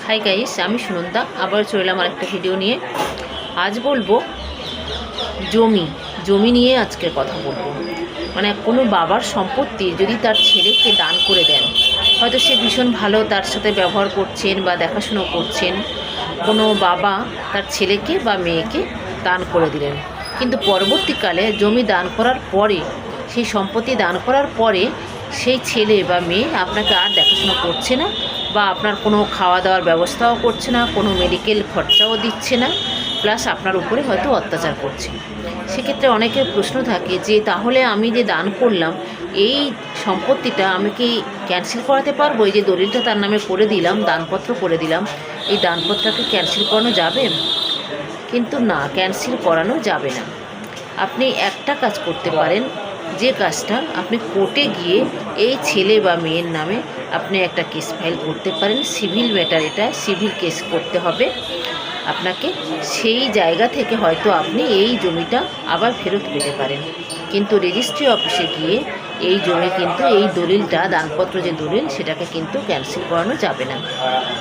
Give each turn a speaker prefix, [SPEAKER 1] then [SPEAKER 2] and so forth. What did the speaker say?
[SPEAKER 1] Hi guys, আমি সুনন্দা আবার চলে এলাম আরেকটা ভিডিও নিয়ে। আজ বলবো জমি নিয়ে আজকের কথা বলবো। মানে কোনো বাবার সম্পত্তি যদি তার ছেলেকে দান করে দেন, হয়তো সে ভীষণ ভালো তার সাথে ব্যবহার করছেন বা দেখাশুনো করছেন, কোনো বাবা তার ছেলেকে বা মেয়েকে দান করে দিলেন, কিন্তু পরবর্তীকালে জমি দান করার পরে, সেই সম্পত্তি দান করার পরে সেই ছেলে বা মেয়ে আপনাকে আর দেখাশোনা করছে না, বা আপনার কোনো খাওয়া দাওয়ার ব্যবস্থাও করছে না, কোনো মেডিকেল খরচাও দিচ্ছে না, প্লাস আপনার উপরে হয়তো অত্যাচার করছে। সেক্ষেত্রে অনেকের প্রশ্ন থাকে যে তাহলে আমি যে দান করলাম এই সম্পত্তিটা আমি কি ক্যান্সেল করাতে পারবো? এই যে দলিলটা তার নামে করে দিলাম, দানপত্র করে দিলাম, এই দানপত্রটাকে ক্যান্সেল করানো যাবে? কিন্তু না, ক্যান্সেল করানো যাবে না। আপনি একটা কাজ করতে পারেন, যে কাজটা আপনি কোর্টে গিয়ে এই ছেলে বা মেয়ের নামে আপনি একটা কেস ফাইল করতে পারেন। সিভিল ম্যাটার, এটা সিভিল কেস করতে হবে আপনাকে। সেই জায়গা থেকে হয়তো আপনি এই জমিটা আবার ফেরত পেতে পারেন, কিন্তু রেজিস্ট্রি অফিসে গিয়ে এই জমি কিন্তু এই দলিলটা, দানপত্র যে দলিল, সেটাকে কিন্তু ক্যান্সেল করানো যাবে না।